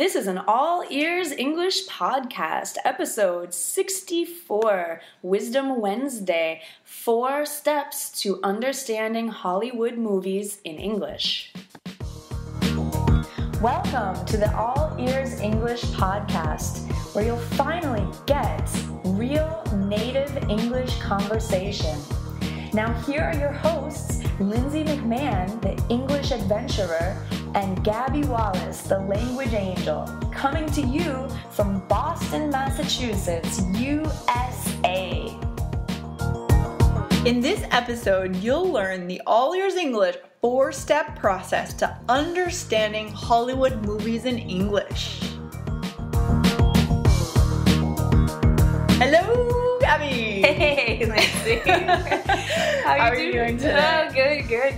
This is an All Ears English podcast, episode 64, Wisdom Wednesday, 4 Steps to Understanding Hollywood Movies in English. Welcome to the All Ears English podcast, where you'll finally get real native English conversation. Now here are your hosts, Lindsay McMahon, the English adventurer, and Gabby Wallace, the language angel, coming to you from Boston, Massachusetts, USA. In this episode, you'll learn the All Ears English 4-step process to understanding Hollywood movies in English. Hello, Gabby! Hey, Lindsay. How are you doing today? Oh,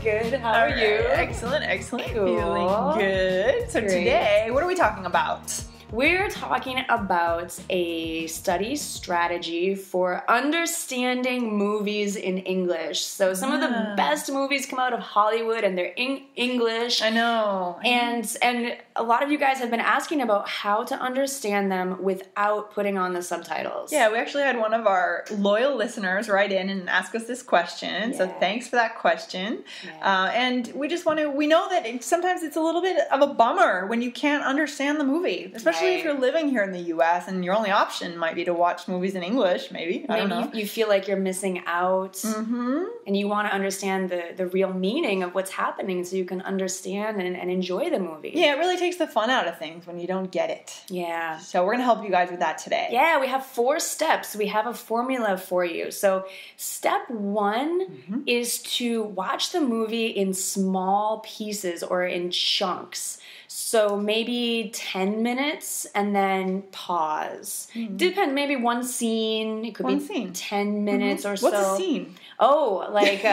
good. How are you? Excellent. Cool. Feeling good. So Great. Today, what are we talking about? We're talking about a study strategy for understanding movies in English. So some of the best movies come out of Hollywood and they're in English. I know. And a lot of you guys have been asking about how to understand them without putting on the subtitles. Yeah, we actually had one of our loyal listeners write in and ask us this question. Yeah. So thanks for that question. Yeah. And we just we know that sometimes it's a little bit of a bummer when you can't understand the movie, especially if you're living here in the U.S. and your only option might be to watch movies in English, maybe. I don't know. You feel like you're missing out, and you want to understand the real meaning of what's happening so you can understand and enjoy the movie. Yeah, it really takes the fun out of things when you don't get it. Yeah. So we're going to help you guys with that today. Yeah, we have 4 steps. We have a formula for you. So step 1 is to watch the movie in small pieces or in chunks. So maybe 10 minutes and then pause. Depends, maybe one scene. It could be 10 minutes or so. What's a scene? Oh, like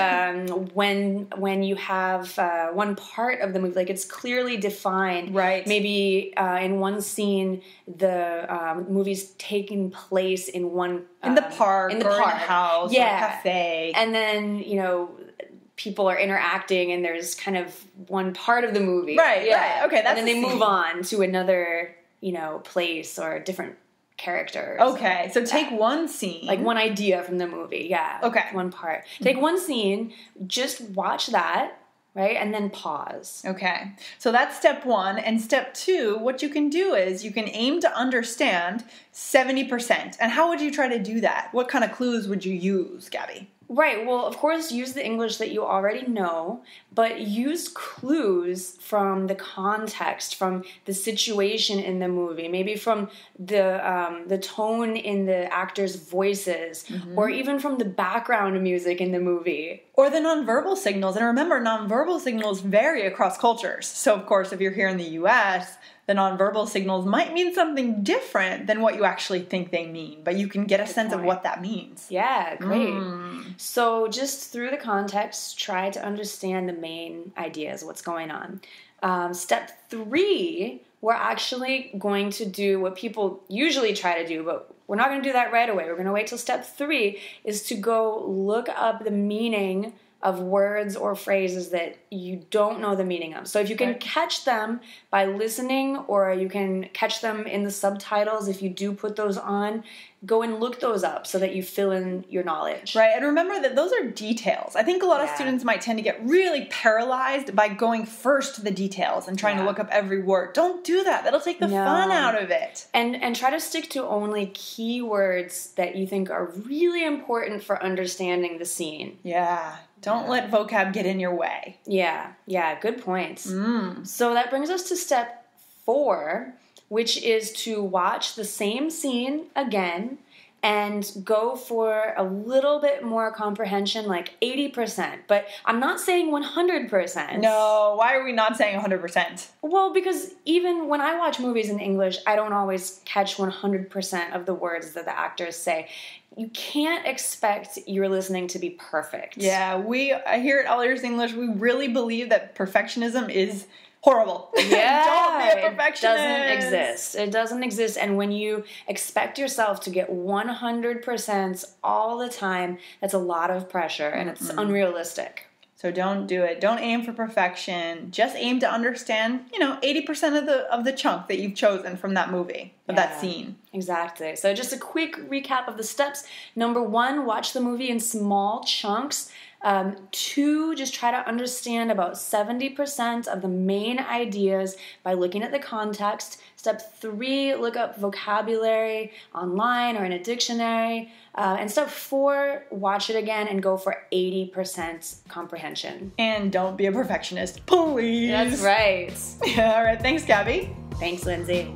when you have one part of the movie, like it's clearly defined. Right. Maybe in one scene, the movie's taking place in one... in the park or in a house or a cafe. And then, people are interacting and there's kind of one part of the movie. Right. Okay, that's and then they move on to another, place or different characters. Okay, so take one scene. Like one idea from the movie, yeah. Okay. One part. Take one scene, just watch that, right? And then pause. Okay, so that's step 1. And step 2, what you can do is you can aim to understand 70%. And how would you try to do that? What kind of clues would you use, Gabby? Right. Well, of course, use the English that you already know, but use clues from the context, from the situation in the movie, maybe from the tone in the actors' voices, or even from the background music in the movie. Or the nonverbal signals. And remember, nonverbal signals vary across cultures. So, of course, if you're here in the U.S., the nonverbal signals might mean something different than what you actually think they mean, but you can get a sense of what that means. Yeah, great. So just through the context, try to understand the main ideas, what's going on. Step 3, we're actually going to do what people usually try to do, but we're not going to do that right away. We're going to wait till step 3 is to go look up the meaning of words or phrases that you don't know the meaning of. So if you can catch them by listening, or you can catch them in the subtitles if you do put those on, go and look those up so that you fill in your knowledge. Right, and remember that those are details. I think a lot of students might tend to get really paralyzed by going first to the details and trying to look up every word. Don't do that. That'll take the fun out of it. And try to stick to only keywords that you think are really important for understanding the scene. Yeah. Don't let vocab get in your way. Yeah, good points. So that brings us to step 4, which is to watch the same scene again and go for a little bit more comprehension, like 80%. But I'm not saying 100%. No, why are we not saying 100%? Well, because even when I watch movies in English, I don't always catch 100% of the words that the actors say. You can't expect your listening to be perfect. Yeah, here at All Ears English, we really believe that perfectionism is horrible. Yeah, don't be a perfectionist. It doesn't exist. And when you expect yourself to get 100% all the time, that's a lot of pressure and it's unrealistic. So don't do it. Don't aim for perfection. Just aim to understand, 80% of the chunk that you've chosen from that movie, of that scene. Exactly. So just a quick recap of the steps. Number 1, watch the movie in small chunks. 2, just try to understand about 70% of the main ideas by looking at the context. Step 3, look up vocabulary online or in a dictionary. And step 4, watch it again and go for 80% comprehension. And don't be a perfectionist, please. That's right. All right. Thanks, Gabby. Thanks, Lindsay.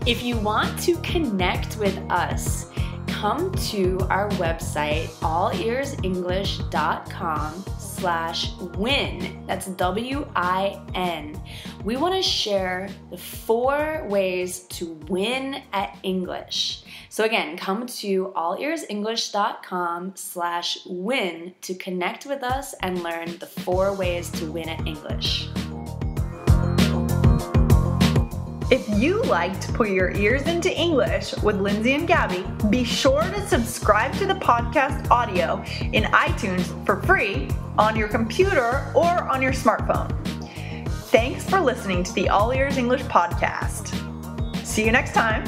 If you want to connect with us, come to our website, allearsenglish.com/win. That's WIN. We want to share the 4 ways to win at English. So again, come to allearsenglish.com/win to connect with us and learn the 4 ways to win at English. If you like to put your ears into English with Lindsay and Gabby, be sure to subscribe to the podcast audio in iTunes for free on your computer or on your smartphone. Thanks for listening to the All Ears English podcast. See you next time.